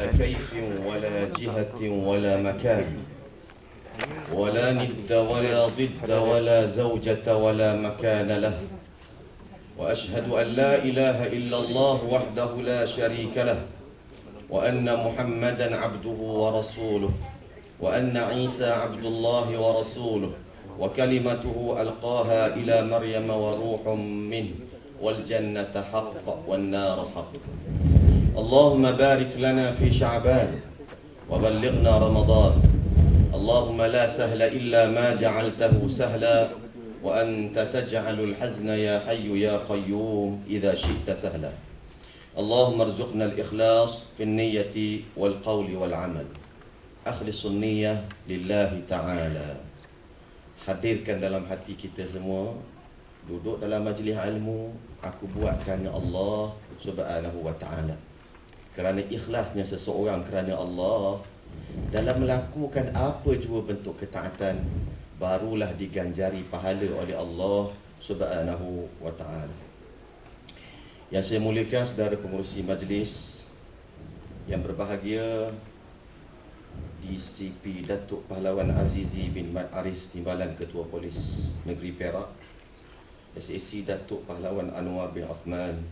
كيف ولا جهة ولا مكان ولا ند ولا ضد ولا زوجة ولا مكان له، وأشهد أن لا إله إلا الله وحده لا شريك له، وأن محمدا عبده ورسوله، وأن عيسى عبد الله ورسوله، وكلمته ألقاها إلى مريم وروح منه، والجنة حق والنار حق. اللهم بارك لنا في شعبان وبلغنا رمضان. اللهم لا سهل إلا ما جعلته سهلا، وأنت تجعل الحزن يا حي يا قيوم إذا شئت سهلا. اللهم ارزقنا الإخلاص في النية والقول والعمل. أخلص النية لله تعالى. Hadirkan dalam hati kita semua, duduk dalam majlis ilmu, aku buat kerana Allah Subhanahu wa ta'ala. Kerana ikhlasnya seseorang kerana Allah dalam melakukan apa jua bentuk ketaatan, barulah diganjari pahala oleh Allah Subhanahu wa ta'ala. Yang saya muliakan saudara pengurusi majlis yang berbahagia, DCP Datuk Pahlawan Azizi bin Mat Aris Timbalan Ketua Polis Negeri Perak, SAC Datuk Pahlawan Anwar bin Osman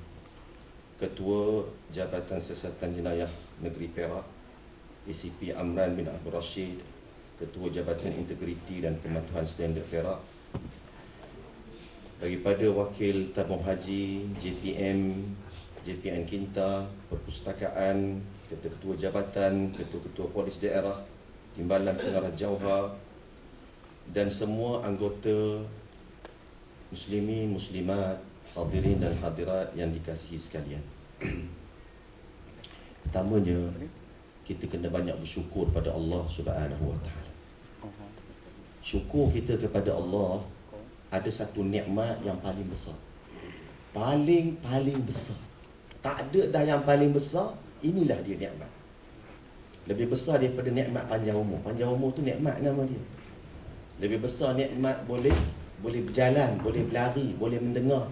Ketua Jabatan Siasatan Jenayah Negeri Perak, ACP Amran bin Abdul Rashid Ketua Jabatan Integriti dan Kematuhan Standard Perak, daripada Wakil Tabung Haji, JPN Kinta, Perpustakaan, Ketua Jabatan, Ketua Polis Daerah, Timbalan Pengarah Jauhar, dan semua anggota muslimin, muslimat, hadirin dan hadirat yang dikasihi sekalian. Pertamanya, kita kena banyak bersyukur pada Allah Subhanahu wa ta'ala. Syukur kita kepada Allah ada satu nikmat yang paling besar. Paling besar. Tak ada dah yang paling besar. Inilah dia nikmat. Lebih besar daripada nikmat panjang umur. Panjang umur tu nikmat nama dia. Lebih besar nikmat boleh berjalan, boleh berlari, boleh mendengar.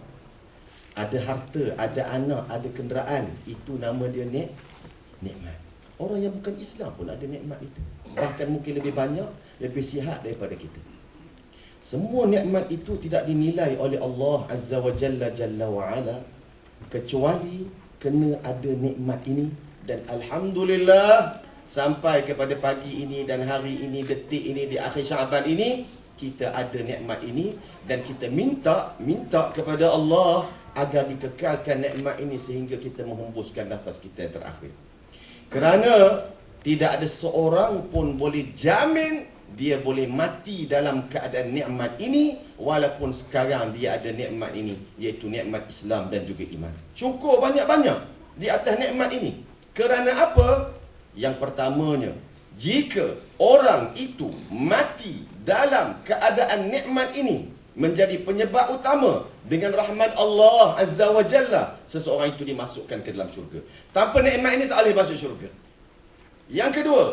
Ada harta, ada anak, ada kenderaan. Itu nama dia nikmat. Orang yang bukan Islam pun ada nikmat itu. Bahkan mungkin lebih banyak, lebih sihat daripada kita. Semua nikmat itu tidak dinilai oleh Allah Azza wa Jalla Jalla wa Ala, kecuali kena ada nikmat ini. Dan Alhamdulillah, sampai kepada pagi ini dan hari ini, detik ini, di akhir Syaban ini, kita ada nikmat ini. Dan kita minta kepada Allah agar dikekalkan nikmat ini sehingga kita menghembuskan nafas kita yang terakhir. Kerana tidak ada seorang pun boleh jamin dia boleh mati dalam keadaan nikmat ini, walaupun sekarang dia ada nikmat ini, iaitu nikmat Islam dan juga iman. Syukur banyak-banyak di atas nikmat ini. Kerana apa? Yang pertamanya, jika orang itu mati dalam keadaan nikmat ini, menjadi penyebab utama dengan rahmat Allah Azza wa Jalla, seseorang itu dimasukkan ke dalam syurga. Tanpa nikmat ini tak boleh masuk syurga. Yang kedua,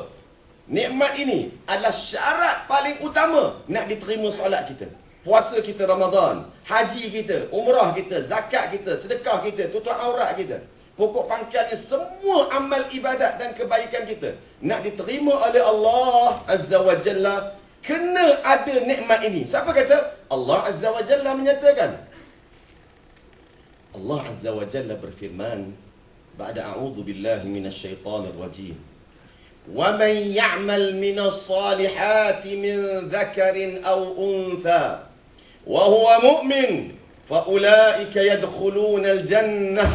nikmat ini adalah syarat paling utama nak diterima solat kita, puasa kita Ramadan, haji kita, umrah kita, zakat kita, sedekah kita, tutup aurat kita. Pokok pangkalnya semua amal ibadat dan kebaikan kita nak diterima oleh Allah Azza wa Jalla, kena ada nikmat ini. Siapa kata? Allah Azza wa Jalla menyatakan. Allah Azza wa Jalla berfirman, ba'da a'udzu billahi minasyaitonir rajim. Wa man ya'mal minas salihati min dzakarin aw untha wa huwa mu'min fa ulaika yadkhuluna al-jannah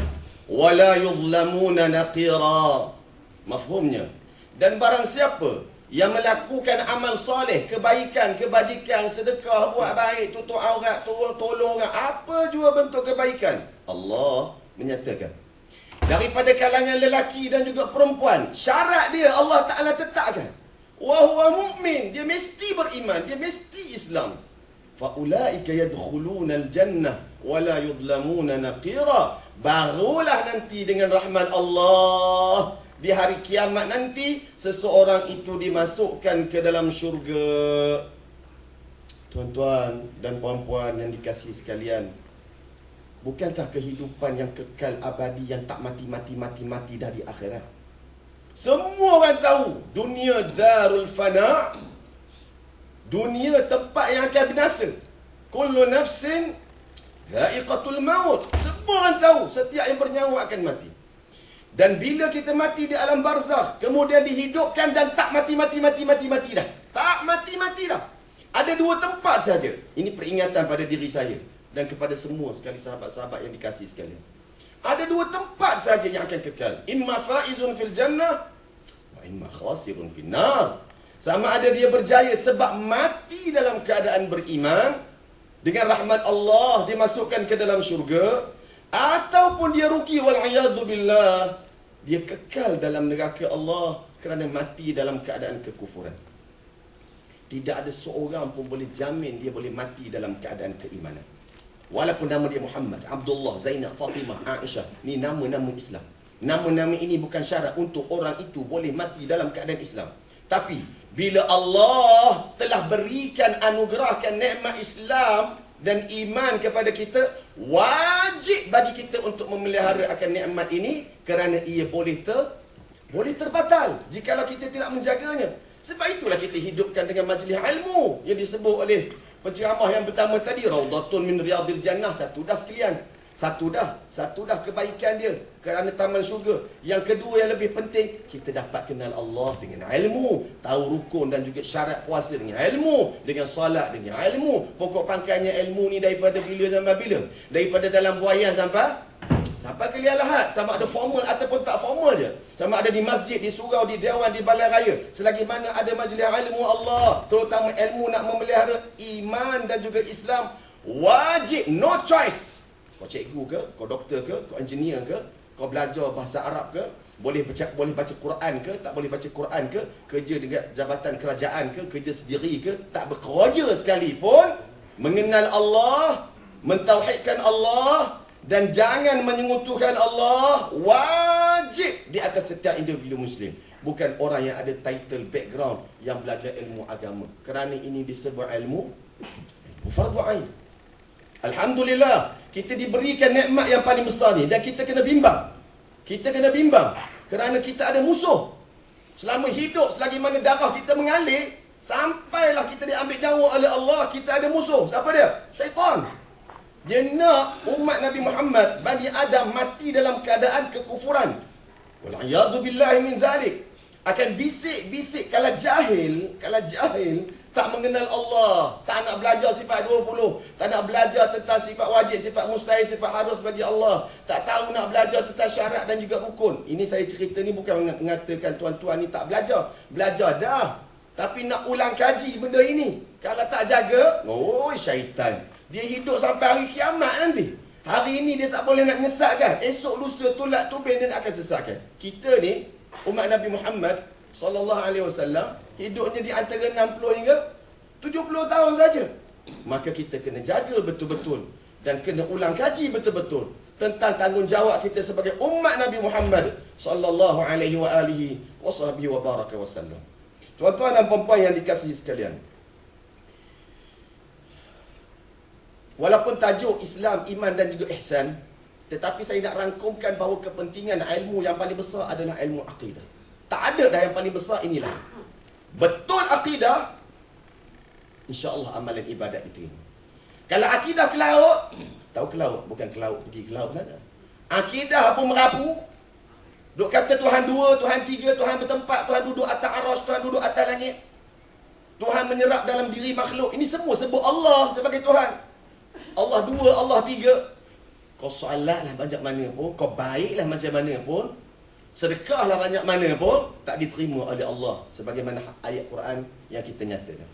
wa la yudlamuna naqira. Mafhumnya? Dan barang siapa yang melakukan amal soleh, kebaikan, kebajikan, sedekah, buat baik, tutup aurat, tolong orang, apa jua bentuk kebaikan, Allah menyatakan daripada kalangan lelaki dan juga perempuan, syarat dia Allah Ta'ala tetapkan, wa huwa mu'min, dia mesti beriman, dia mesti Islam. Fa ulaika yadkhuluna al-jannah wa la yudlamuna naqira. Barulah nanti dengan rahmat Allah di hari kiamat nanti, seseorang itu dimasukkan ke dalam syurga. Tuan-tuan dan puan-puan yang dikasihi sekalian, bukankah kehidupan yang kekal abadi yang tak mati dah di akhirat? Semua orang tahu dunia darul fana, dunia tempat yang akan binasa. Kullu nafsin dha'iqatul maut. Semua orang tahu setiap yang bernyawa akan mati. Dan bila kita mati di alam barzakh, kemudian dihidupkan dan tak mati dah. Tak mati dah. Ada dua tempat saja. Ini peringatan pada diri saya dan kepada semua sekali sahabat-sahabat yang dikasihi sekalian. Ada dua tempat saja yang akan kekal. Imma faizun fil jannah wa imma khasirun fin nar. Sama ada dia berjaya sebab mati dalam keadaan beriman, dengan rahmat Allah dimasukkan ke dalam syurga, ataupun dia rugi wal-'iyadzu billah, dia kekal dalam neraka Allah kerana mati dalam keadaan kekufuran. Tidak ada seorang pun boleh jamin dia boleh mati dalam keadaan keimanan. Walaupun nama dia Muhammad, Abdullah, Zainab, Fatimah, Aisyah, ni nama-nama Islam. Nama-nama ini bukan syarat untuk orang itu boleh mati dalam keadaan Islam. Tapi bila Allah telah berikan, anugerahkan nikmat Islam dan iman kepada kita, wajib bagi kita untuk memelihara akan nikmat ini, kerana ia boleh terbatal jikalau kita tidak menjaganya. Sebab itulah kita hidupkan dengan majlis ilmu yang disebut oleh penceramah yang pertama tadi, Raudatun min Riyadil Jannah. Satu dah sekalian. Satu dah kebaikan dia kerana taman syurga. Yang kedua yang lebih penting, kita dapat kenal Allah dengan ilmu, tahu rukun dan juga syarat puasa dengan ilmu, dengan salat dengan ilmu. Pokok pangkalnya ilmu ni daripada bila sampai bila? Daripada dalam buayan sampai ke liang lahat. Sama ada formal ataupun tak formal je. Sama ada di masjid, di surau, di dewan, di balai raya. Selagi mana ada majlis ilmu Allah, terutama ilmu nak memelihara iman dan juga Islam, wajib, no choice. Kau cikgu ke, kau doktor ke, kau engineer ke, kau belajar bahasa Arab ke, boleh baca Quran ke, tak boleh baca Quran ke, kerja dengan jabatan kerajaan ke, kerja sendiri ke, tak bekerja sekalipun, mengenal Allah, mentauhidkan Allah dan jangan menyengutuhkan Allah, wajib di atas setiap individu Muslim. Bukan orang yang ada title background yang belajar ilmu agama. Kerana ini disebut ilmu fardhu ain. Alhamdulillah, kita diberikan nikmat yang paling besar ni, dan kita kena bimbang. Kita kena bimbang kerana kita ada musuh. Selama hidup, selagi mana darah kita mengalir, sampailah kita diambil nyawa oleh Allah, kita ada musuh. Siapa dia? Syaitan. Dia nak umat Nabi Muhammad, Bani Adam, mati dalam keadaan kekufuran. Wal-'iyadzu billahi min zalik. Akan bisik-bisik kalau jahil tak mengenal Allah, tak nak belajar sifat 20, tak nak belajar tentang sifat wajib, sifat mustahil, sifat harus bagi Allah, tak tahu nak belajar tentang syarat dan juga rukun. Ini saya cerita ni bukan mengatakan tuan-tuan ni tak belajar. Belajar dah, tapi nak ulang kaji benda ini. Kalau tak jaga, syaitan, dia hidup sampai hari kiamat nanti. Hari ini dia tak boleh nak menyesatkan, esok lusa tolak tubing dia nak akan sesatkan. Kita ni umat Nabi Muhammad sallallahu alaihi wasallam hidupnya di antara 60 hingga 70 tahun saja. Maka kita kena jaga betul-betul dan kena ulang kaji betul-betul tentang tanggungjawab kita sebagai umat Nabi Muhammad sallallahu alaihi wa alihi wa baraka wasallam. Tuan-tuan dan puan-puan yang dikasihi sekalian, walaupun tajuk Islam, iman dan juga ihsan, tetapi saya nak rangkumkan bahawa kepentingan ilmu yang paling besar adalah ilmu akidah. Tak ada dah yang paling besar inilah. Betul akidah, insya-Allah amalan ibadat diterima. Kalau akidah ke laut, tahu ke laut, bukan ke laut pergi ke laut sana. Akidah pun merapu. Duk kata Tuhan dua, Tuhan tiga, Tuhan bertempat, Tuhan duduk atas arasy, Tuhan duduk atas langit. Tuhan menyerap dalam diri makhluk. Ini semua sebut Allah sebagai Tuhan. Allah dua, Allah tiga. Kau solatlah banyak mana pun, kau baiklah macam mana pun, sedekahlah banyak mana pun, tak diterima oleh Allah sebagaimana ayat Quran yang kita nyatakan.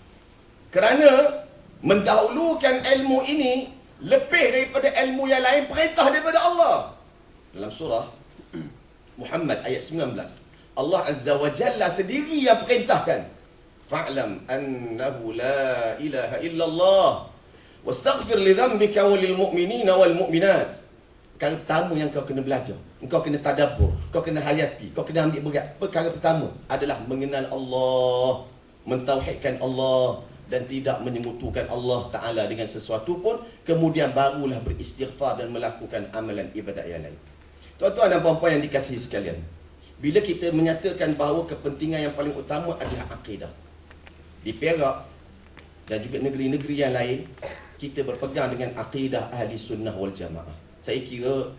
Kerana mendahulukan ilmu ini lebih daripada ilmu yang lain, perintah daripada Allah. Dalam surah Muhammad ayat 19, Allah Azza wa Jalla sendiri yang perintahkan, fa'lam annahu la ilaha illallah wastaghfir li dhanbika walil mu'minina wal mu'minat. Perkara pertama yang kau kena belajar, kau kena tadabbur, kau kena hayati, kau kena ambil berat. Perkara pertama adalah mengenal Allah, mentauhidkan Allah dan tidak menyekutukan Allah Ta'ala dengan sesuatu pun. Kemudian barulah beristighfar dan melakukan amalan ibadat yang lain. Tuan-tuan dan puan-puan yang dikasihi sekalian, bila kita menyatakan bahawa kepentingan yang paling utama adalah akidah. Di Perak dan juga negeri-negeri yang lain, kita berpegang dengan akidah ahli sunnah wal jamaah. Saya kira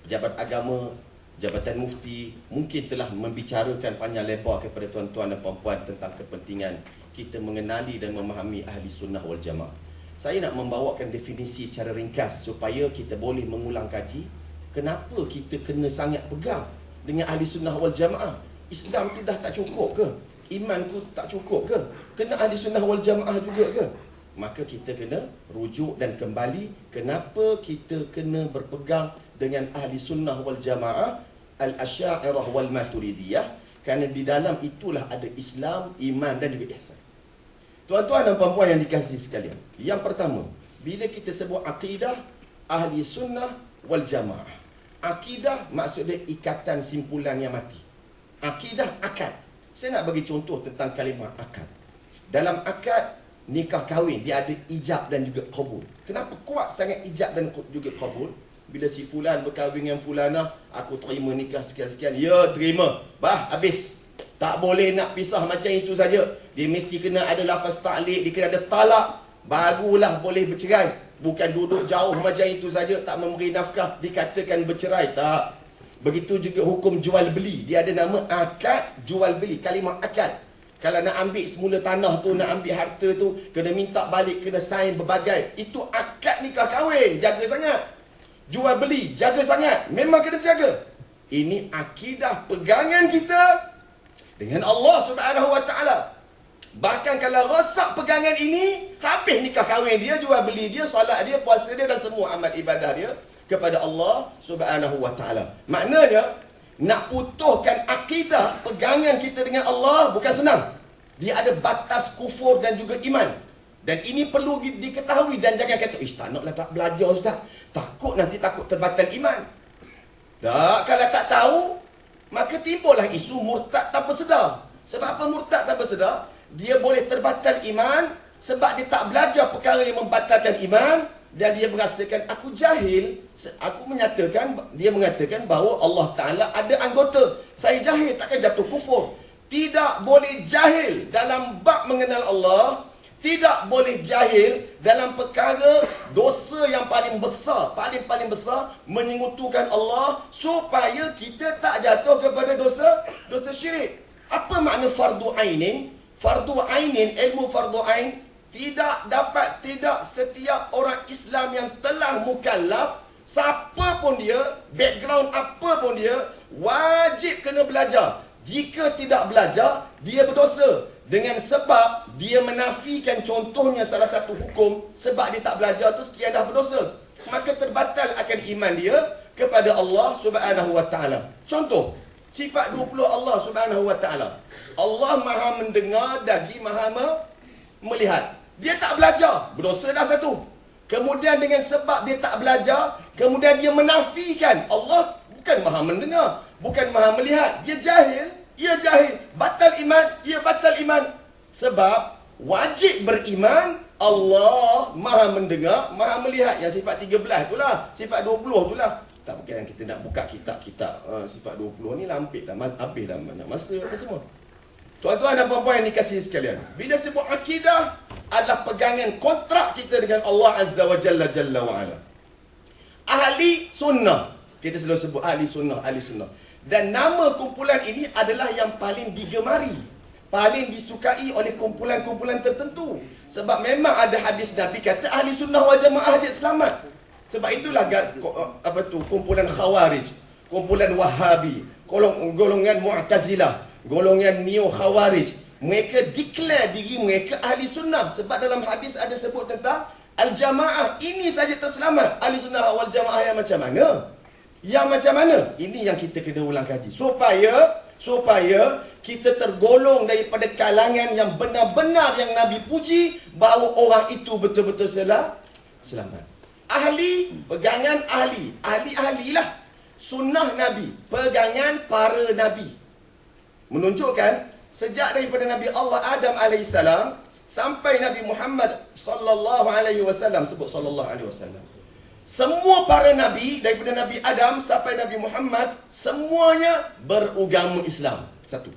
pejabat agama, Jabatan Mufti mungkin telah membicarakan panjang lebar kepada tuan-tuan dan puan-puan tentang kepentingan kita mengenali dan memahami ahli sunnah wal jamaah. Saya nak membawakan definisi secara ringkas supaya kita boleh mengulang kaji kenapa kita kena sangat pegang dengan ahli sunnah wal jamaah. Islam tu dah tak cukup ke? Iman ku tak cukup ke? Kena ahli sunnah wal jamaah juga ke? Maka kita kena rujuk dan kembali kenapa kita kena berpegang dengan ahli sunnah wal jamaah, al-Asy'ariyah wal Maturidiyah, kerana di dalam itulah ada Islam, iman dan juga ihsan. Tuan-tuan dan puan-puan yang dikasihi sekalian, yang pertama, bila kita sebut akidah ahli sunnah wal jamaah, akidah maksudnya ikatan simpulan yang mati. Akidah akad. Saya nak bagi contoh tentang kalimah akad. Dalam akad nikah kahwin, dia ada ijab dan juga qabul. Kenapa kuat sangat ijab dan juga qabul? Bila si fulan berkahwin dengan fulanah, aku terima nikah sekian-sekian. Ya, terima. Bah, habis. Tak boleh nak pisah macam itu saja. Dia mesti kena ada lafaz ta'liq, dia kena ada talak. Barulah boleh bercerai. Bukan duduk jauh macam itu saja, tak memberi nafkah, dikatakan bercerai. Tak. Begitu juga hukum jual beli. Dia ada nama akad jual beli. Kalimah akad. Kalau nak ambil semula tanah tu, nak ambil harta tu, kena minta balik, kena sign berbagai. Itu akad nikah kahwin. Jaga sangat. Jual beli, jaga sangat. Memang kena jaga. Ini akidah pegangan kita dengan Allah Subhanahu Wa Taala. Bahkan kalau rosak pegangan ini, habis nikah kahwin dia, jual beli dia, solat dia, puasa dia dan semua amal ibadah dia kepada Allah Subhanahu Wa Taala. Maknanya nak putuskan akidah pegangan kita dengan Allah bukan senang. Dia ada batas kufur dan juga iman. Dan ini perlu diketahui dan jangan kata, tak naklah tak belajar Ustaz. Takut nanti terbatal iman. Tak, kalau tak tahu, maka timbullah isu murtad tanpa sedar. Sebab apa murtad tanpa sedar? Dia boleh terbatal iman sebab dia tak belajar perkara yang membatalkan iman dan dia merasakan aku jahil. Aku menyatakan, dia mengatakan bahawa Allah Ta'ala ada anggota. Saya jahil, takkan jatuh kufur. Tidak boleh jahil dalam bab mengenal Allah. Tidak boleh jahil dalam perkara dosa yang paling besar, paling besar, menyekutukan Allah, supaya kita tak jatuh kepada dosa syirik. Apa makna fardu ainin? Fardu ainin, ilmu fardu ain, tidak setiap orang Islam yang telah mukallaf, siapa pun dia, background apa pun dia, wajib kena belajar. Jika tidak belajar, dia berdosa. Dengan sebab dia menafikan contohnya salah satu hukum, sebab dia tak belajar tu sekian dah berdosa. Maka terbatal akan iman dia kepada Allah Subhanahu Wa Taala. Contoh, sifat 20 Allah Subhanahu Wa Taala. Allah Maha mendengar dan Dia Maha melihat. Dia tak belajar, berdosa dah satu. Kemudian dengan sebab dia tak belajar, kemudian dia menafikan Allah bukan Maha mendengar, bukan Maha melihat. Dia jahil. Ia jahil, batal iman, ia batal iman. Sebab wajib beriman, Allah Maha mendengar, Maha melihat. Yang sifat 13 itulah, sifat 20 itulah. Tak bukan kita nak buka kitab-kitab sifat 20 ni lampik dah, habis dah banyak masa apa semua. Tuan-tuan dan puan-puan yang dikasihi sekalian, bila sebut akidah adalah pegangan kontrak kita dengan Allah Azza wa Jalla Jalla wa Ala. Ahli sunnah, kita selalu sebut ahli sunnah, ahli sunnah. Dan nama kumpulan ini adalah yang paling digemari, paling disukai oleh kumpulan-kumpulan tertentu. Sebab memang ada hadis Nabi kata ahli sunnah wal jamaah dia selamat. Sebab itulah kumpulan Khawarij, kumpulan Wahabi, golongan Mu'tazilah, golongan Neo Khawarij, mereka declare diri mereka ahli sunnah. Sebab dalam hadis ada sebut tentang al-jamaah, ini saja terselamat. Ahli sunnah wal jamaah yang macam mana? Yang macam mana? Ini yang kita kena ulang kaji. Supaya kita tergolong daripada kalangan yang benar-benar yang Nabi puji, bahawa orang itu betul-betul selamat. Ahli, pegangan ahli. Ahli-ahlilah. Sunnah Nabi, pegangan para Nabi. Menunjukkan, sejak daripada Nabi Allah Adam AS sampai Nabi Muhammad sallallahu alaihi wasallam, sebut sallallahu alaihi wasallam. Semua para nabi daripada Nabi Adam sampai Nabi Muhammad semuanya beragama Islam. Satu.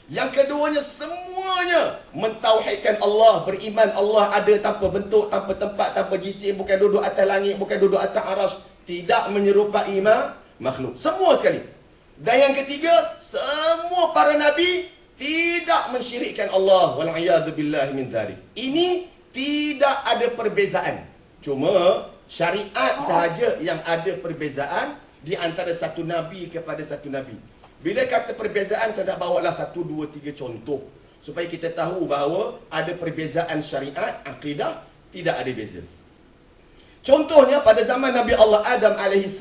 Yang keduanya, semuanya mentauhidkan Allah, beriman Allah ada tanpa bentuk, tanpa tempat, tanpa jisim, bukan duduk atas langit, bukan duduk atas aras, tidak menyerupai makhluk. Semua sekali. Dan yang ketiga, semua para nabi tidak mensyirikkan Allah. Wal'iyadzubillahi min dzalik. Ini tidak ada perbezaan. Cuma syariat sahaja yang ada perbezaan di antara satu nabi kepada satu nabi. Bila kata perbezaan, saya nak bawalah 1, 2, 3 contoh supaya kita tahu bahawa ada perbezaan syariat, akidah, tidak ada beza. Contohnya pada zaman Nabi Allah Adam AS,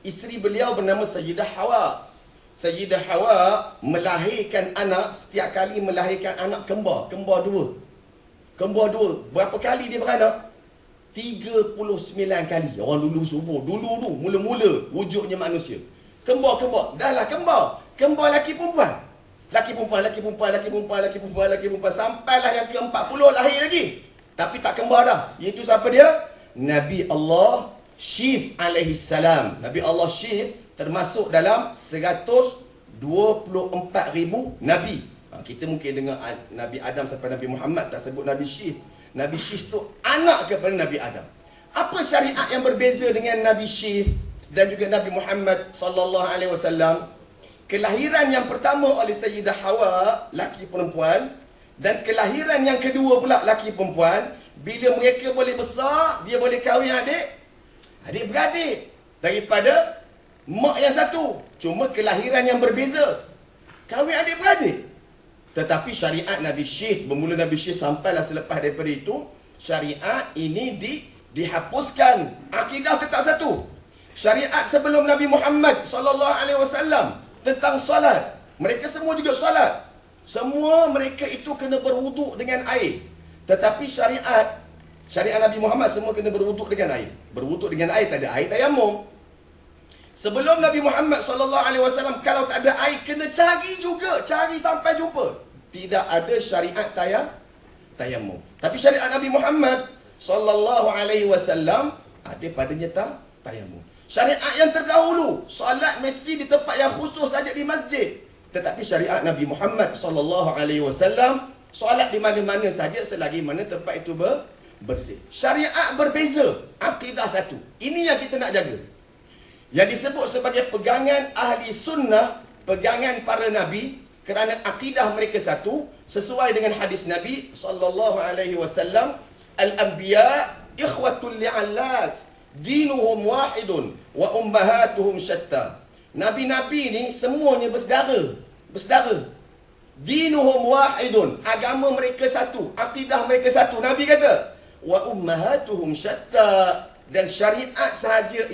isteri beliau bernama Sayyidah Hawa. Sayyidah Hawa melahirkan anak, setiap kali melahirkan anak kembar, kembar dua. Kembar dua. Berapa kali dia beranak? 39 kali. Orang dulu subuh, dulu mula-mula wujudnya manusia. Kembar. Dah lah kembar. Kembar laki perempuan. Laki perempuan. Sampailah yang ke-40 lahir lagi. Tapi tak kembar dah. Iaitu siapa dia? Nabi Allah Syith alaihi salam. Nabi Allah Syith termasuk dalam 124,000 Nabi. Kita mungkin dengar Nabi Adam sampai Nabi Muhammad, tak sebut Nabi Syith. Nabi Syith tu anak kepada Nabi Adam. Apa syariat yang berbeza dengan Nabi Syith dan juga Nabi Muhammad sallallahu alaihi wasallam? Kelahiran yang pertama oleh Sayyidah Hawa, laki perempuan, dan kelahiran yang kedua pula laki perempuan. Bila mereka boleh besar, dia boleh kahwin adik-beradik daripada mak yang satu. Cuma kelahiran yang berbeza. Kahwin adik-beradik. Tetapi syariat Nabi Syith, bermula Nabi Syith sampailah selepas daripada itu, syariat ini dihapuskan. Akidah tetap satu. Syariat sebelum Nabi Muhammad sallallahu alaihi wasallam tentang solat, mereka semua juga solat. Semua mereka itu kena berwuduk dengan air. Tetapi syariat Nabi Muhammad semua kena berwuduk dengan air. Berwuduk dengan air, tak ada air tayamum. Sebelum Nabi Muhammad sallallahu alaihi wasallam, kalau tak ada air kena cari juga, cari sampai jumpa. Tidak ada syariat tayamum. Tapi syariat Nabi Muhammad sallallahu alaihi wasallam ada padanya tayamum. Syariat yang terdahulu, solat mesti di tempat yang khusus saja di masjid. Tetapi syariat Nabi Muhammad sallallahu alaihi wasallam, solat di mana-mana saja selagi mana tempat itu bersih. Syariat berbeza, akidah satu. Ini yang kita nak jaga. Yang disebut sebagai pegangan ahli sunnah, pegangan para nabi, kerana akidah mereka satu, sesuai dengan hadis Nabi sallallahu alaihi wasallam, al-anbiya ikhwatul li'allat, dinuhum wahidun wa ummahatuhum syatta. Nabi-nabi ni semuanya bersaudara. Dinuhum wahidun, agama mereka satu, akidah mereka satu. Nabi kata, wa ummahatuhum syatta, dan syariat sahaja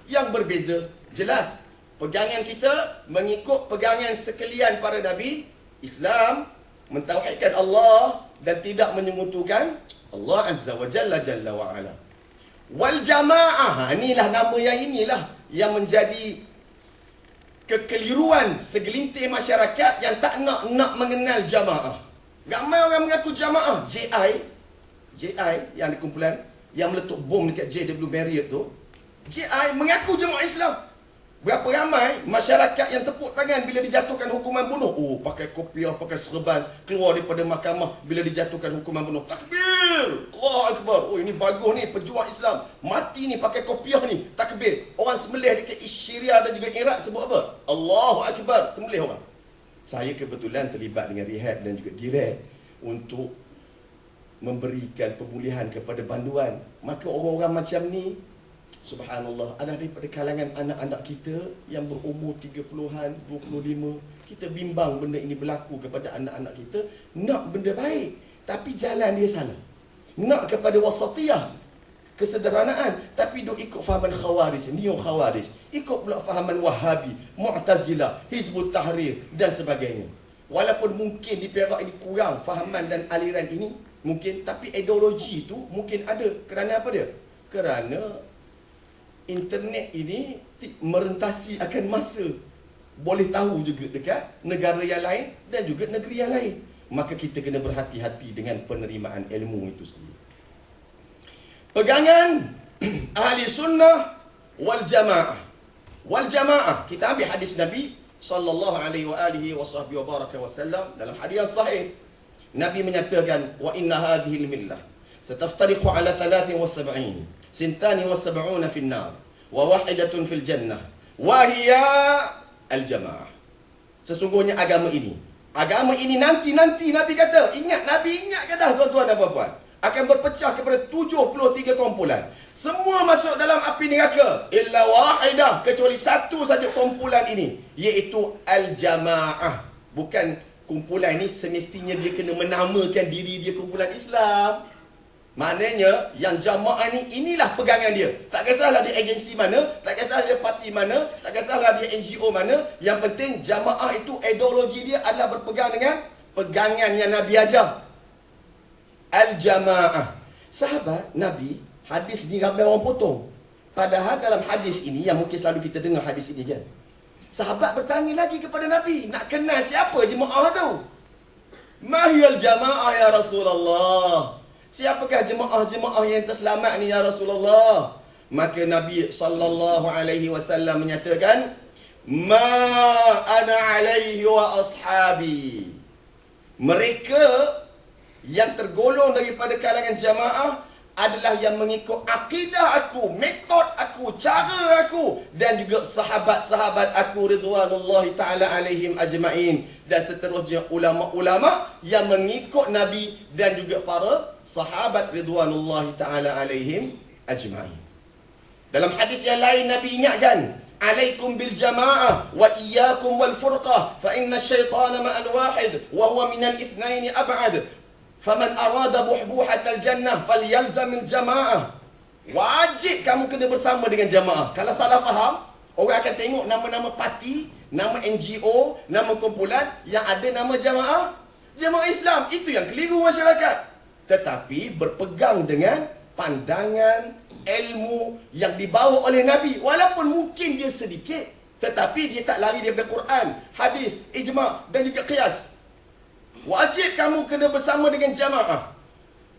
yang berbeza. Jelas, pegangan kita mengikut pegangan sekalian para nabi, Islam, mentauhidkan Allah dan tidak menyekutukan Allah Azza wa Jalla wa Ala. Wal jamaah, inilah nama yang menjadi kekeliruan segelintir masyarakat yang tak nak mengenal jamaah. Ramai orang mengaku jamaah. JI yang di kumpulan yang meletup bom dekat JW Marriott tu, JI mengaku jemaah Islam. Berapa ramai masyarakat yang tepuk tangan bila dijatuhkan hukuman bunuh. Oh, pakai kopiah, pakai serban, keluar daripada mahkamah bila dijatuhkan hukuman bunuh. Takbir! Allahu Akbar. Oh, ini bagus ni, pejuang Islam. Mati ni pakai kopiah ni. Takbir. Orang sembelih dekat Syria dan juga Iraq sebut apa? Allahu Akbar. Sembelih orang. Saya kebetulan terlibat dengan rehab dan juga direct untuk memberikan pemulihan kepada banduan. Maka orang-orang macam ni, subhanallah, ada daripada kalangan anak-anak kita yang berumur 30-an, 25. Kita bimbang benda ini berlaku kepada anak-anak kita. Nak benda baik, tapi jalan dia salah. Nak kepada wasatiyah, kesederhanaan, tapi duk ikut fahaman Khawarij, neo Khawarij. Ikut pula fahaman Wahabi, Mu'tazilah, Hizbut Tahrir dan sebagainya. Walaupun mungkin di Perak ini kurang fahaman dan aliran ini, mungkin, tapi ideologi itu mungkin ada. Kerana apa dia? Kerana internet ini merentasi akan masa. Boleh tahu juga dekat negara yang lain dan juga negeri yang lain. Maka kita kena berhati-hati dengan penerimaan ilmu itu sendiri. Pegangan ahli sunnah wal jamaah. Wal jamaah, kita ambil hadis Nabi sallallahu alaihi wa alihi wa sahbihi wa baraka wasallam. Dalam hadis yang sahih, Nabi menyatakan, wa inna hadhihi al-millah sataftariqu ala 73 sintani wa 70 fi an-nar wa wahidatun fil jannah wa hiya al-jamaah. Sesungguhnya agama ini nanti Nabi kata, Nabi ingat dah tuan-tuan dan puan-puan, akan berpecah kepada 73 kumpulan. Semua masuk dalam api neraka illa wahidah, kecuali satu saja kumpulan ini, iaitu al-jamaah. Bukan kumpulan ini semestinya dia kena menamakan diri dia kumpulan Islam. Maknanya yang jamaah ni, inilah pegangan dia. Tak kisahlah dia agensi mana, tak kisahlah dia parti mana, tak kisahlah dia NGO mana. Yang penting jamaah itu ideologi dia adalah berpegang dengan pegangan yang Nabi ajar. Al-jamaah. Sahabat Nabi, hadis ni ramai orang potong. Padahal dalam hadis ini, yang mungkin selalu kita dengar hadis ini kan, sahabat bertanya lagi kepada Nabi, nak kenal siapa jemaah tu. Mahiyal jamaah ya Rasulullah. Siapakah jemaah-jemaah yang terselamat ni ya Rasulullah? Maka Nabi sallallahu alaihi wasallam menyatakan, ma ana alaihi wa ashabi. Mereka yang tergolong daripada kalangan jamaah adalah yang mengikut akidah aku, metod aku, cara aku, dan juga sahabat-sahabat aku ridwanullahi ta'ala alaihim ajma'in. Dan seterusnya ulama-ulama yang mengikut Nabi dan juga para sahabat ridwanullahi ta'ala alaihim ajma'in. Dalam hadis yang lain Nabi ingatkan, alaikum bil jama'ah wa iyyakum wal furqah fa inna syaitana ma'al wahid wa huwa minal ithnaini ab'ad. Faman arada buhbuhatal jannah falyalzamil jamaah. Wajib kamu kena bersama dengan jamaah. Kalau salah faham, orang akan tengok nama-nama parti, nama NGO, nama kumpulan yang ada nama jamaah, jamaah Islam. Itu yang keliru masyarakat. Tetapi berpegang dengan pandangan ilmu yang dibawa oleh Nabi. Walaupun mungkin dia sedikit, tetapi dia tak lari daripada Quran, hadis, ijma' dan juga qiyas. Wajib kamu kena bersama dengan jamaah.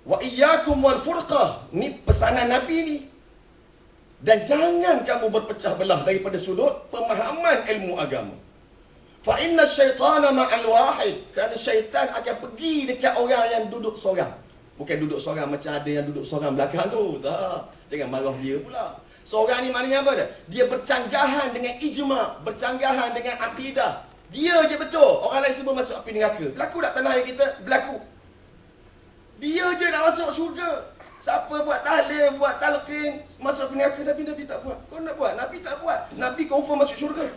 Wa iyyakum wal furqah. Ni pesanan Nabi ni. Dan jangan kamu berpecah belah daripada sudut pemahaman ilmu agama. Fa inna syaitana ma'al wahid. Kerana syaitan akan pergi dekat orang yang duduk seorang. Bukan duduk seorang macam ada yang duduk seorang belakang tu. Tak. Jangan marah dia pula. Seorang ni maknanya apa dia? Dia bercanggahan dengan ijma', bercanggahan dengan akidah. Dia je betul. Orang lain semua masuk api neraka. Berlaku tak tanah air kita? Berlaku. Dia je nak masuk syurga. Siapa buat tahlil, buat talqin, masuk api neraka, Nabi tak buat. Kau nak buat? Nabi tak buat. Nabi confirm masuk syurga.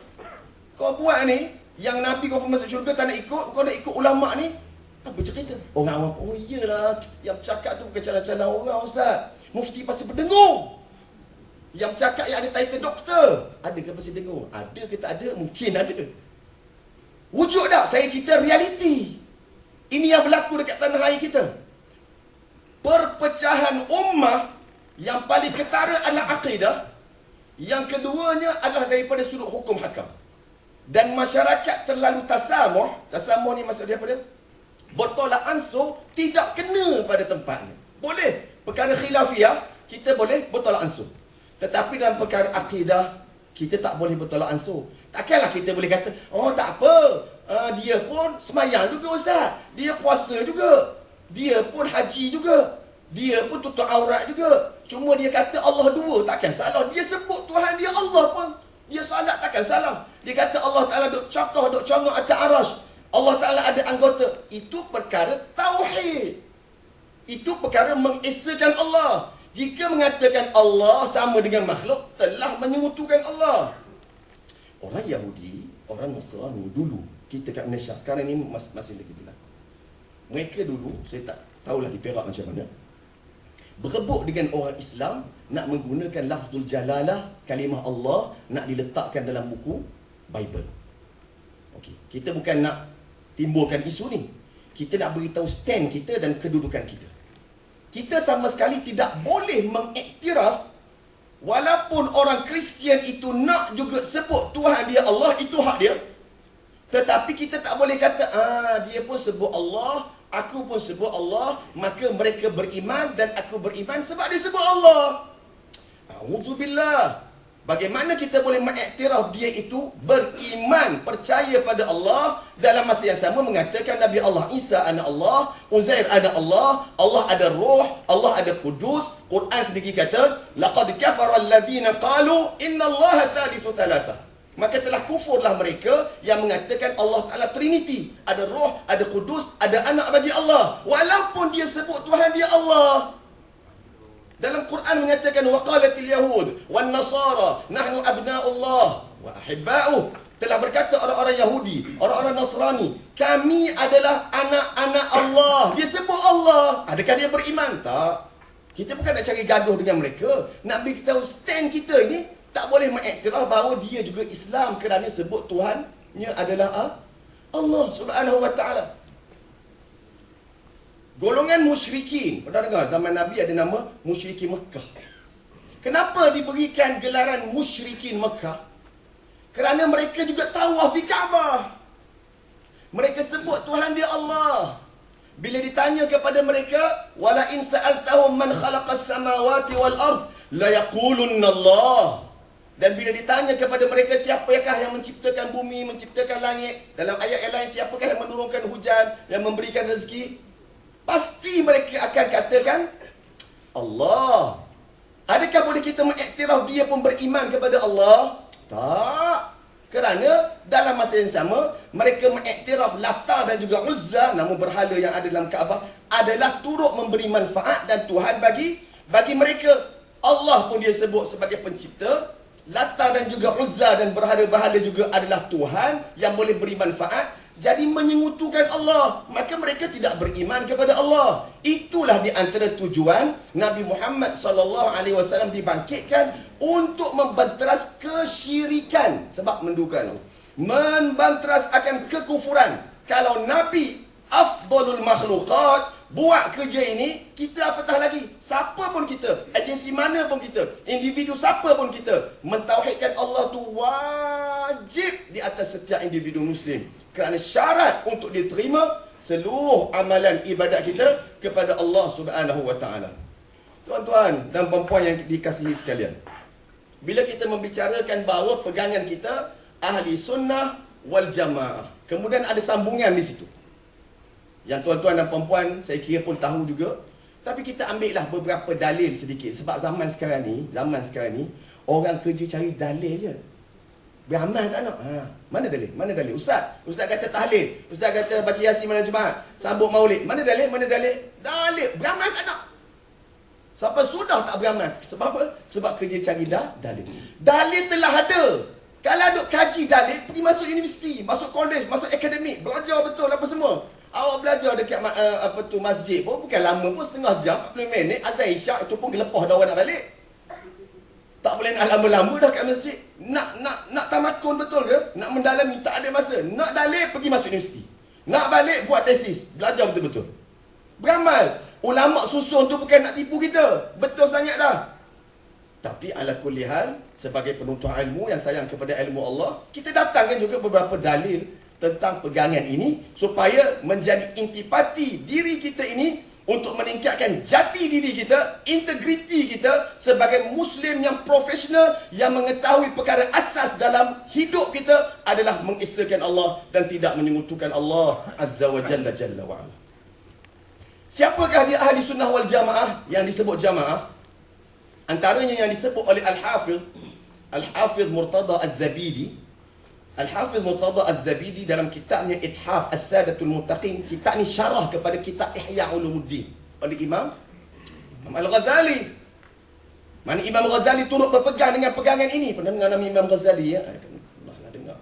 Kau buat ni, yang Nabi confirm masuk syurga tak nak ikut, kau nak ikut ulama' ni, apa cerita? Orang awam, oh iyalah, yang cakap tu bukan calon-calon orang Ustaz. Mufti pasal berdengung. Yang cakap yang ada title doktor, ada ke pasal dengung? Ada ke tak ada? Mungkin ada. Wujud tak? Saya cerita realiti. Ini yang berlaku dekat tanah air kita. Perpecahan ummah yang paling ketara adalah akidah. Yang keduanya adalah daripada sudut hukum hakam. Dan masyarakat terlalu tasamuh. Tasamuh ni maksud dia apa dia? Bertolak ansur, tidak kena pada tempatnya. Boleh. Perkara khilafiyah, kita boleh bertolak ansur. Tetapi dalam perkara akidah, kita tak boleh bertolak ansur. Takkanlah kita boleh kata, oh tak apa, dia pun semayang juga Ustaz, dia puasa juga, dia pun haji juga, dia pun tutup aurat juga. Cuma dia kata Allah dua, takkan salah. Dia sebut Tuhan dia Allah pun, dia salat takkan salah. Dia kata Allah Ta'ala duk cakap, duk congok atas aras, Allah Ta'ala ada anggota. Itu perkara tauhid. Itu perkara mengesakan Allah. Jika mengatakan Allah sama dengan makhluk, telah menyekutukan Allah. Orang Yahudi, orang Nasrani dulu, kita kat Malaysia, sekarang ni masih lagi berlaku. Mereka dulu, saya tak tahulah di Perak macam mana, berebut dengan orang Islam, nak menggunakan lafzul jalalah, kalimah Allah, nak diletakkan dalam buku Bible. Okey, kita bukan nak timbulkan isu ni. Kita nak beritahu stand kita dan kedudukan kita. Kita sama sekali tidak boleh mengiktiraf, walaupun orang Kristian itu nak juga sebut Tuhan dia Allah, itu hak dia. Tetapi kita tak boleh kata, dia pun sebut Allah, aku pun sebut Allah, maka mereka beriman dan aku beriman sebab dia sebut Allah. A'udzubillah. Bagaimana kita boleh mengiktiraf dia itu beriman, percaya pada Allah, dalam masa yang sama mengatakan Nabi Allah Isa anak Allah, Uzair anak Allah, Allah ada roh, Allah ada kudus. Quran sendiri kata, laqad kafara alladhina qalu innallaha thalithu thalatha. Maka telah kufurlah mereka yang mengatakan Allah Ta'ala Trinity. Ada roh, ada kudus, ada anak bagi Allah. Walaupun dia sebut Tuhan dia Allah. Dalam Quran mengatakan waqalatil yahud wan nasara nahnu abna'ullah wa ahibba'uh. Telah berkata orang-orang Yahudi, orang-orang Nasrani, kami adalah anak-anak Allah. Dia sebut Allah. Adakah dia beriman? Tak. Kita bukan nak cari gaduh dengan mereka. Nak beritahu stand kita ini tak boleh mengiktiraf bahawa dia juga Islam kerana sebut Tuhannya adalah Allah Subhanahu wa taala. Golongan musyrikin, pernah dengar zaman Nabi ada nama musyrikin Mekah. Kenapa diberikan gelaran musyrikin Mekah? Kerana mereka juga tawaf di Kaabah. Mereka sebut Tuhan dia Allah. Bila ditanya kepada mereka, wala in sa'altahum man khalaqas samawati wal ard la yaqulunna Allah. Dan bila ditanya kepada mereka siapakah yang menciptakan bumi, menciptakan langit, dalam ayat yang lain siapakah yang menurunkan hujan, yang memberikan rezeki, pasti mereka akan katakan Allah. Adakah boleh kita mengiktiraf dia pun beriman kepada Allah? Tak. Kerana dalam masa yang sama mereka mengiktiraf Lata dan juga Uzza, nama berhala yang ada dalam Kaabah, adalah turut memberi manfaat dan Tuhan bagi mereka. Allah pun dia sebut sebagai pencipta. Lata dan juga Uzza dan berhala-berhala juga adalah Tuhan yang boleh beri manfaat. Jadi menyengutukan Allah, maka mereka tidak beriman kepada Allah. Itulah di antara tujuan Nabi Muhammad SAW dibangkitkan untuk membanteras kesyirikan. Sebab mendukan, membanteras akan kekufuran. Kalau Nabi afdalul makhlukat buat kerja ini, kita apatah lagi. Siapa pun kita, agensi mana pun kita, individu siapa pun kita, mentauhidkan Allah tu wajib di atas setiap individu Muslim. Kerana syarat untuk diterima seluruh amalan ibadat kita kepada Allah Subhanahu wa taala. Tuan-tuan dan puan-puan yang dikasihi sekalian, bila kita membicarakan bahawa pegangan kita ahli sunnah wal jamaah, kemudian ada sambungan di situ. Yang tuan-tuan dan puan-puan saya kira pun tahu juga. Tapi kita ambillah beberapa dalil sedikit. Sebab zaman sekarang ni orang kerja cari dalil je. Beramal tak nak. Mana dalil? Mana dalil? Ustaz kata tahlil. Ustaz kata baca Yasin malam Jumaat. Sambut maulid. Mana dalil? Mana dalil? Dalil. Beramal tak nak. Sampai sudah tak beramal. Sebab apa? Sebab kerja cari dalil. Dalil telah ada. Kalau duk kaji dalil, pergi masuk universiti, masuk college, masuk akademik, belajar betul apa semua. Awak belajar dekat masjid pun bukan lama pun, setengah jam, 40 minit, azan isyak, itu pun gelepah dah awak nak balik. Tak boleh nak lama-lama dah kat masjid. Nak tamakun betul ke? Nak mendalami, tak ada masa. Nak dalil, pergi masuk universiti. Nak balik, buat tesis, belajar betul-betul. Beramal. Ulama susun tu bukan nak tipu kita. Betul sangat dah. Tapi ala kulli hal, sebagai penuntut ilmu yang sayang kepada ilmu Allah, kita datangkan juga beberapa dalil tentang pegangan ini supaya menjadi intipati diri kita ini untuk meningkatkan jati diri kita, integriti kita sebagai Muslim yang profesional, yang mengetahui perkara asas dalam hidup kita adalah mengesahkan Allah dan tidak menyekutukan Allah Azza wa Jalla Jalla wa Ala. Siapakah dia ahli sunnah wal jamaah yang disebut jamaah? Antaranya yang disebut oleh Al-Hafidh Murtada Az-Zabidi. Al-Hafidh Murtada Az-Zabidi dalam kitabnya Ithaf As-Sadatul Muttaqin, kitab ni syarah kepada kitab Ihya Ulumuddin oleh Imam Al-Ghazali. Mana Imam Ghazali turut berpegang dengan pegangan ini. Pernah dengar nama Imam Ghazali ya? Pernah dengar.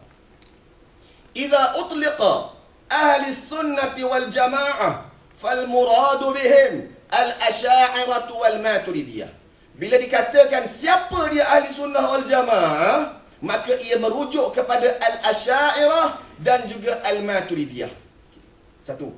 Idza utliqa ahli sunnati wal jamaah fal muradu bihim al-asy'ariyah wal maturidiyah. Bila dikatakan siapa dia ahli sunnah wal jamaah, maka ia merujuk kepada al-asy'ariyah dan juga al-maturidiyah. Satu.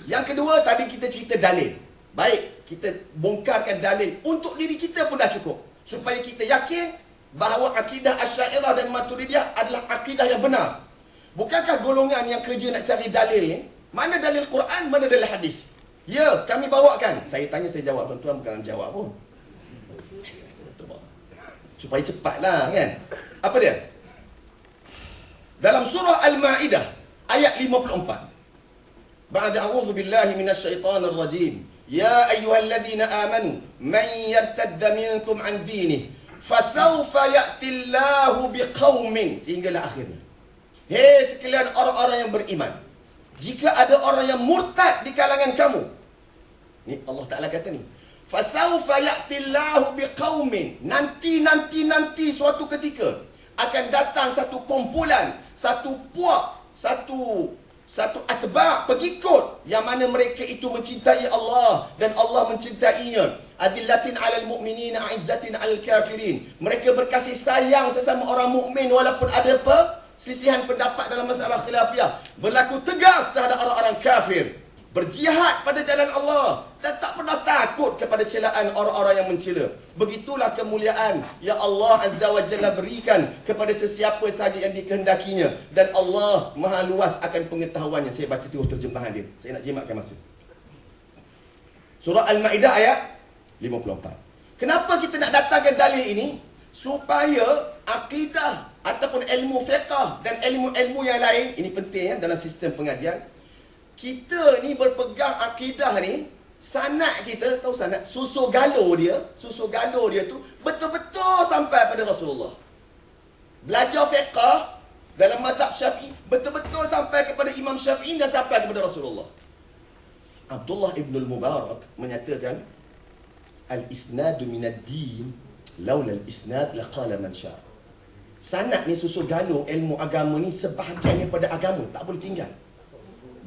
Yang kedua, tadi kita cerita dalil. Baik, kita bongkarkan dalil untuk diri kita pun dah cukup. Supaya kita yakin bahawa akidah asy'ariyah dan maturidiyah adalah akidah yang benar. Bukankah golongan yang kerja nak cari dalil ni, mana dalil Quran, mana dalil hadis? Ya, kami bawakan. Saya tanya, saya jawab. Tuan-tuan bukan jawab pun. supaya cepatlah kan. Apa dia? Dalam surah Al-Maidah ayat 54. Ba'da a'udzu billahi minasyaitonir rajim. Ya ayyuhalladzina amanu man yartadda minkum an dinihi fasawfa ya'tillahu biqaumin, sehinggalah akhirnya. Hei sekalian orang-orang yang beriman, jika ada orang yang murtad di kalangan kamu, ni Allah Ta'ala kata ni, fasawfa ya'tillahu biqaumin, nanti suatu ketika akan datang satu kumpulan, satu puak, satu atba', pengikut yang mana mereka itu mencintai Allah dan Allah mencintainya. Adillatin 'alal mu'minina 'izzatin 'alal kafirin. Mereka berkasih sayang sesama orang mukmin walaupun ada perselisihan pendapat dalam masalah khilafiyah. Berlaku tegas terhadap orang-orang kafir. Berjihad pada jalan Allah dan tak pernah takut kepada celaan orang-orang yang mencela. Begitulah kemuliaan yang Allah Azza wa Jalla berikan kepada sesiapa sahaja yang dikehendakinya, dan Allah Maha luas akan pengetahuannya. Saya baca terus terjemahan dia, saya nak jimatkan masa. Surah Al-Maidah ayat 54. Kenapa kita nak datangkan dalil ini? Supaya akidah ataupun ilmu fiqh dan ilmu-ilmu yang lain, ini penting dalam sistem pengajian. Kita ni berpegang akidah ni, sanad kita, tahu sanad, susu galo dia tu betul-betul sampai pada Rasulullah. Belajar fiqh dalam mazhab Syafi'i betul-betul sampai kepada Imam Syafi'i dan sampai kepada Rasulullah. Abdullah ibn al-Mubarak menyatakan, al-isnadu minad din, laula al-isnad laqala man syaa. Sanad ni susu galo ilmu agama ni sebahagian daripada agama, tak boleh tinggal.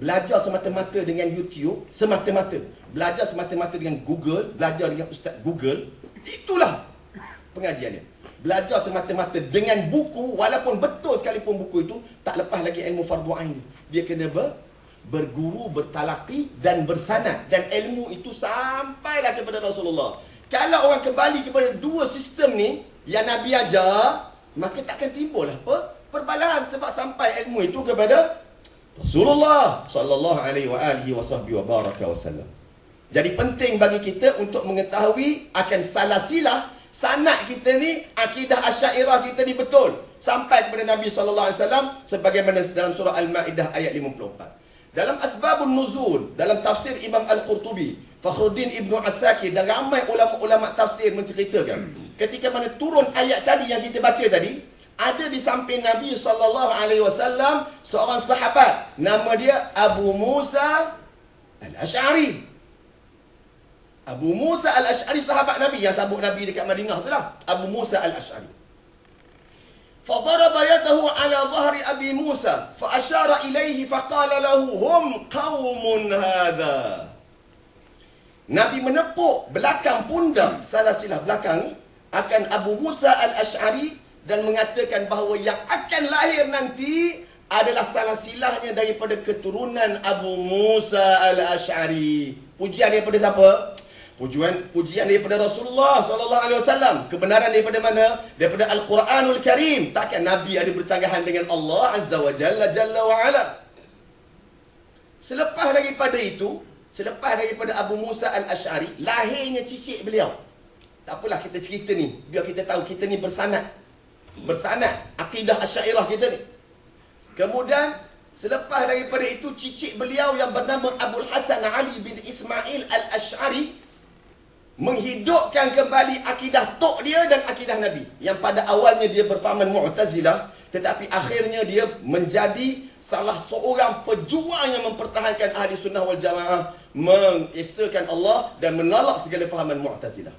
Belajar semata-mata dengan YouTube, belajar semata-mata dengan Google, belajar dengan Ustaz Google, itulah pengajian dia. Belajar semata-mata dengan buku, walaupun betul sekalipun buku itu, tak lepas lagi ilmu fardu ain. Dia kena berguru, bertalaqi dan bersanad, dan ilmu itu sampailah kepada Rasulullah. Kalau orang kembali kepada dua sistem ni yang Nabi ajar, maka takkan timbullah perbalahan, sebab sampai ilmu itu kepada Rasulullah sallallahu alaihi wa alihi wa baraka wasallam. Jadi penting bagi kita untuk mengetahui akan salasilah sanad kita ni, akidah Asy'ariyah kita ni betul sampai kepada Nabi sallallahu alaihi wasallam sebagaimana dalam surah Al-Maidah ayat 54. Dalam asbabun nuzul, dalam tafsir Imam Al-Qurtubi, Fakhruddin Ibnu Asakir dan ramai ulama-ulama tafsir menceritakan, ketika mana turun ayat tadi yang kita baca tadi, ada di samping Nabi SAW seorang sahabat, nama dia Abu Musa Al-Ash'ari. Abu Musa Al-Ash'ari, sahabat Nabi yang sabuk Nabi dekat Madinah itulah, Abu Musa Al-Ash'ari. فضرب يده على ظهر أبي موسى فأشار إليه فقال له هم قوم هذا. Nabi menepuk belakang pundak, salah silah belakang akan Abu Musa Al-Ash'ari dan mengatakan bahawa yang akan lahir nanti adalah salah silahnya daripada keturunan Abu Musa Al-Ash'ari. Pujian daripada siapa? Pujian daripada Rasulullah sallallahu alaihi wasallam. Kebenaran daripada mana? Daripada Al-Quranul Karim. Takkan Nabi ada bercanggahan dengan Allah Azza wa Jalla wa ala. Selepas daripada Abu Musa Al-Ash'ari, lahirnya cicit beliau. Tak apalah kita cerita ni, biar kita tahu kita ni bersanad akidah Asy'ariyah kita ni. Kemudian selepas daripada itu, cicit beliau yang bernama Abul Hasan Ali bin Ismail Al-Ash'ari menghidupkan kembali akidah tok dia dan akidah Nabi, yang pada awalnya dia berfahaman Mu'tazilah, tetapi akhirnya dia menjadi salah seorang pejuang yang mempertahankan ahli sunnah wal jamaah, mengesahkan Allah dan menolak segala fahaman Mu'tazilah.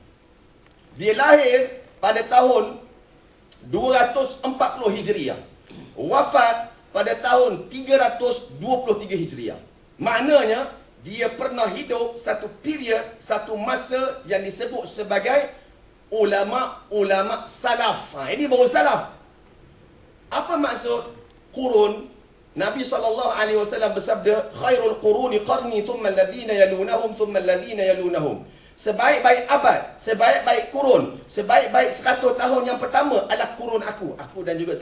Dia lahir pada tahun 240 Hijriah, wafat pada tahun 323 Hijriah. Maknanya dia pernah hidup satu period, satu masa yang disebut sebagai ulama salaf. Ini baru salaf. Apa maksud kurun? Nabi SAW bersabda, khairul quruni qarni thumma alladhina yalunahum thumma alladhina yalunahum. Sebaik-baik abad, sebaik-baik kurun, sebaik-baik 100 tahun yang pertama adalah kurun aku dan juga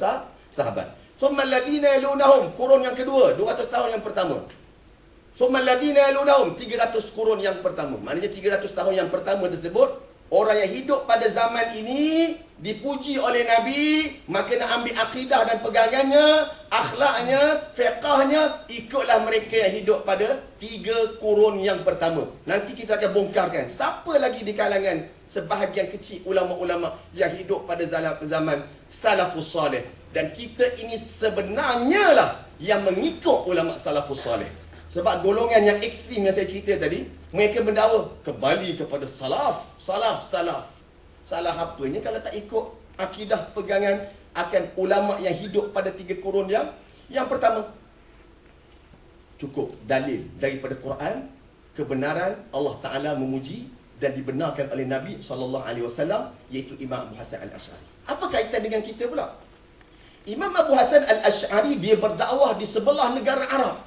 sahabat. Thumma alladhina yalunahum, kurun yang kedua, 200 tahun yang pertama. Thumma alladhina yalunahum, 300 kurun yang pertama. Maknanya 300 tahun yang pertama tersebut Orang yang hidup pada zaman ini dipuji oleh Nabi, maka nak ambil akidah dan pegangannya, akhlaknya, fiqahnya, ikutlah mereka yang hidup pada 3 kurun yang pertama. Nanti kita akan bongkarkan siapa lagi di kalangan sebahagian kecil ulama-ulama yang hidup pada zaman salafus salih. Dan kita ini sebenarnya lah yang mengikut ulama salafus salih. Sebab golongan yang ekstrim yang saya cerita tadi, mereka mendakwa kembali kepada salaf. Salah apanya kalau tak ikut akidah pegangan akan ulama yang hidup pada 3 kurun yang pertama. Cukup dalil daripada Quran, kebenaran Allah Ta'ala memuji dan dibenarkan oleh Nabi SAW, iaitu Imam Abu Hasan Al-Ash'ari. Apa kaitan dengan kita pula? Imam Abu Hasan Al-Ash'ari dia berdakwah di sebelah negara Arab.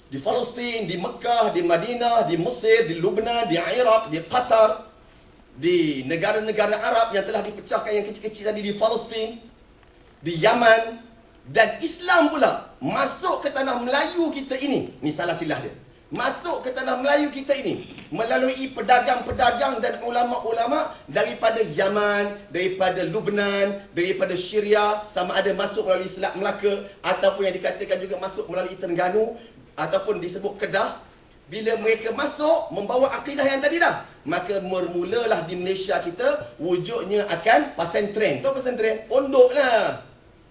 Di Palestin, di Mekah, di Madinah, di Mesir, di Lubnan, di Iraq, di Qatar, di negara-negara Arab yang telah dipecahkan yang kecil-kecil tadi, di Palestin, di Yaman, dan Islam pula masuk ke tanah Melayu kita ini. Ni salah silah dia. Masuk ke tanah Melayu kita ini melalui pedagang-pedagang dan ulama-ulama daripada Yaman, daripada Lubnan, daripada Syria, sama ada masuk melalui Selat Melaka ataupun yang dikatakan juga masuk melalui Terengganu ataupun disebut Kedah. Bila mereka masuk membawa akidah yang tadi dah, maka bermulalah di Malaysia kita wujudnya akan pesantren. Tahu pesantren? Pondok lah.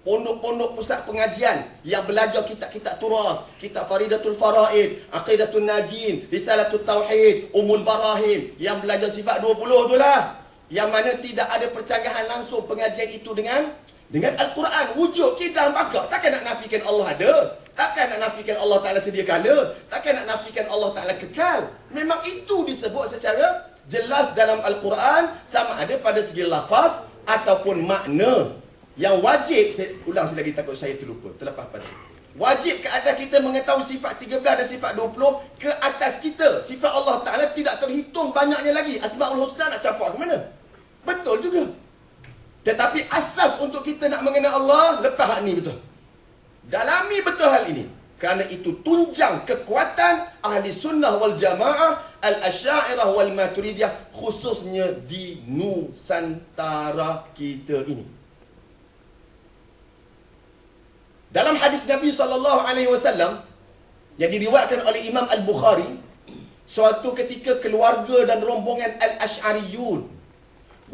Pondok-pondok pusat pengajian yang belajar kitab-kitab turas, kitab Faridatul Faraid, Aqidatul Najin, Risalatul Tauhid, Ummul Barahim, yang belajar sifat 20 tu lah. Yang mana tidak ada percanggahan langsung pengajian itu dengan Al-Quran. Wujud kita maka takkan nak nafikan Allah ada, takkan nak nafikan Allah Ta'ala sedia kala, takkan nak nafikan Allah Ta'ala kekal. Memang itu disebut secara jelas dalam Al-Quran, sama ada pada segi lafaz ataupun makna. Yang wajib, saya ulang sekali lagi takut saya terlepas pada. Wajib ke atas kita mengetahui sifat 13 dan sifat 20 ke atas kita. Sifat Allah Ta'ala tidak terhitung banyaknya lagi. Asmaul Husna nak campak ke mana? Betul juga. Tetapi asas untuk kita nak mengenal Allah, lepas hal ni betul. Dalami betul hal ini. Kerana itu tunjang kekuatan ahli sunnah wal jamaah, al-asyairah wal maturidiyah, khususnya di Nusantara kita ini. Dalam hadis Nabi SAW yang diriwayatkan oleh Imam Al-Bukhari, suatu ketika keluarga dan rombongan Al-Ash'ariyun,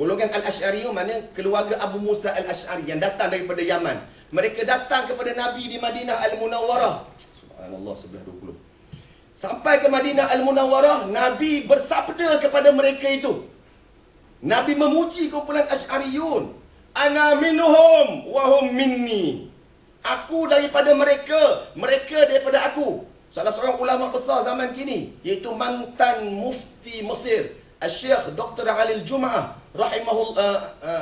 golongan Al-Ash'ariyun mana keluarga Abu Musa Al-Ash'ari yang datang daripada Yaman, mereka datang kepada Nabi di Madinah Al-Munawwarah. Subhanallah, 11:20. Sampai ke Madinah Al-Munawwarah, Nabi bersabda kepada mereka itu. Nabi memuji kumpulan Ash'ariyun. Ana minhum wa hum minni. Aku daripada mereka, mereka daripada aku. Salah seorang ulama besar zaman kini, iaitu mantan mufti Mesir, Syekh Dr. Ali Al-Jum'ah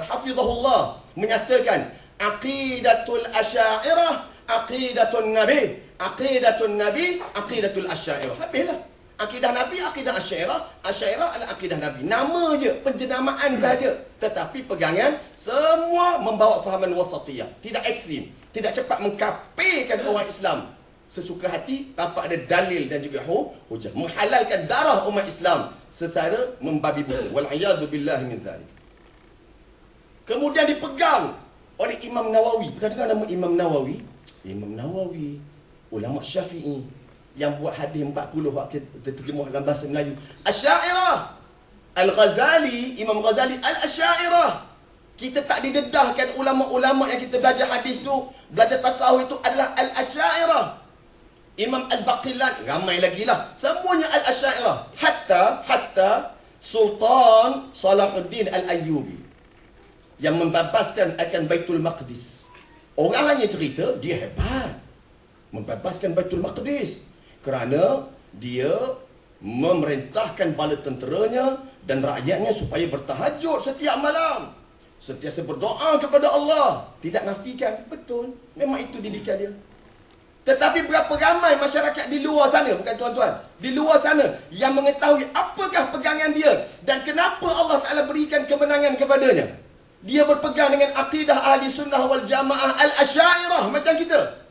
hafizahullah, menyatakan aqidatul asyairah aqidatun nabi, aqidatun nabi aqidatul asyairah. Habislah. Akidah Nabi, akidah Asyairah, Asyairah adalah akidah Nabi. Nama je, penjenamaan saja. Tetapi pegangan semua membawa fahaman wasatiyah. Tidak ekstrim, tidak cepat mengkafirkan orang Islam sesuka hati tanpa ada dalil dan juga hujah. Menghalalkan darah umat Islam secara membabi buta. Wal'iyadu billahi min dzalik. Kemudian dipegang oleh Imam Nawawi. Pernah dengar nama Imam Nawawi? Imam Nawawi, ulama Syafi'i, yang buat hadis 40 waktu terjemah dalam bahasa Melayu. Asyairah. Al-Ghazali, Imam Ghazali Al-Asyairah. Kita tak didedahkan ulama-ulama yang kita belajar hadis tu, belajar tasawuf itu adalah Al-Asyairah. Imam Al-Baqilani, ramai lagi lah. Semuanya Al-Asyairah. Hatta Sultan Salahuddin Al-Ayyubi yang membebaskan akan Baitul Maqdis. Orang hanya cerita, dia hebat membebaskan Baitul Maqdis. Kerana dia memerintahkan bala tenteranya dan rakyatnya supaya bertahajud setiap malam, sentiasa berdoa kepada Allah. Tidak nafikan, betul, memang itu didikan dia. Tetapi berapa ramai masyarakat di luar sana, bukan tuan-tuan, di luar sana yang mengetahui apakah pegangan dia dan kenapa Allah Ta'ala berikan kemenangan kepadanya. Dia berpegang dengan akidah ahli sunnah wal jamaah al-asyairah macam kita.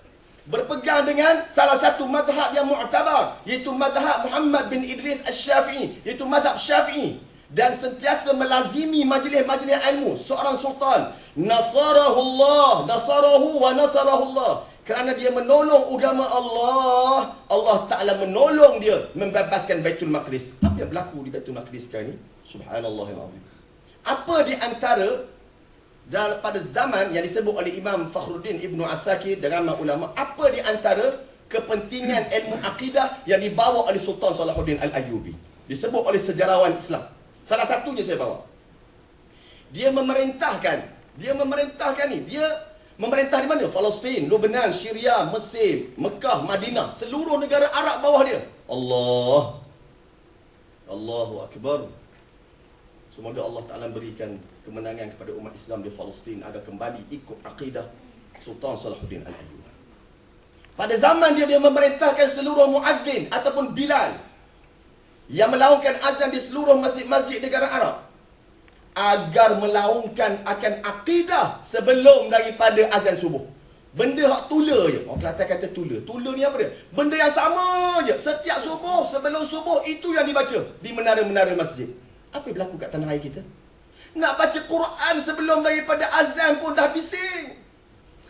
Berpegang dengan salah satu mazhab yang mu'tabar, iaitu mazhab Muhammad bin Idris Al-Syafi'i, iaitu mazhab Syafi'i. dan sentiasa melazimi majlis-majlis ilmu seorang sultan, nasarahullah, nasarahu wa nasarahullah, kerana dia menolong agama Allah, Allah Ta'ala menolong dia membebaskan Baitul Maqdis. Apa yang berlaku di Baitul Maqdis sekarang ni? Subhanallahirrahim. Apa di antara pada zaman yang disebut oleh Imam Fakhruddin Ibnu Asakir dan ramai ulama, apa di antara kepentingan ilmu akidah yang dibawa oleh Sultan Salahuddin Al-Ayyubi? Disebut oleh sejarawan Islam. Salah satunya saya bawa. Dia memerintahkan ni. Dia memerintah di mana? Palestin, Lebanon, Syria, Mesir, Mekah, Madinah. Seluruh negara Arab bawah dia. Allahu Akbar. Semoga Allah Ta'ala berikan kemenangan kepada umat Islam di Palestin agar kembali ikut akidah Sultan Salahuddin Al-Ayyubi. Pada zaman dia memerintahkan seluruh muazzin ataupun bilal yang melaungkan azan di seluruh masjid-masjid negara Arab agar melaungkan akan akidah sebelum daripada azan subuh. Benda hak tula je. Orang Kelantan kata tula. Tula ni apa dia? Benda yang sama je. Setiap subuh, sebelum subuh, itu yang dibaca di menara-menara masjid. Apa yang berlaku kat tanah air kita? Nak baca Quran sebelum daripada azan pun dah bising.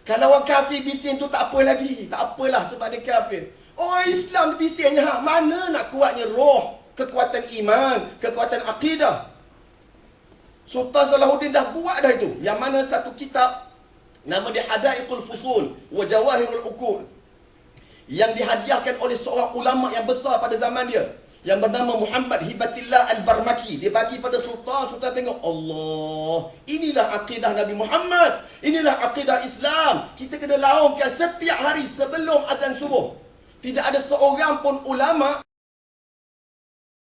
Kalau orang kafir bising tu tak apa lagi. Tak apalah sebab dia kafir. Orang Islam bisingnya, mana nak kuatnya roh, kekuatan iman, kekuatan akidah. Sultan Salahuddin dah buat dah itu. Yang mana satu kitab, nama dia Hadaiqul Fusul wa Jawahirul Uqul, yang dihadiahkan oleh seorang ulama yang besar pada zaman dia, yang bernama Muhammad Hibatillah Al-Barmaki. Dia bagi pada Sultan. Sultan tengok, Allah, inilah akidah Nabi Muhammad, inilah akidah Islam. Kita kena laungkan setiap hari sebelum azan subuh. Tidak ada seorang pun ulama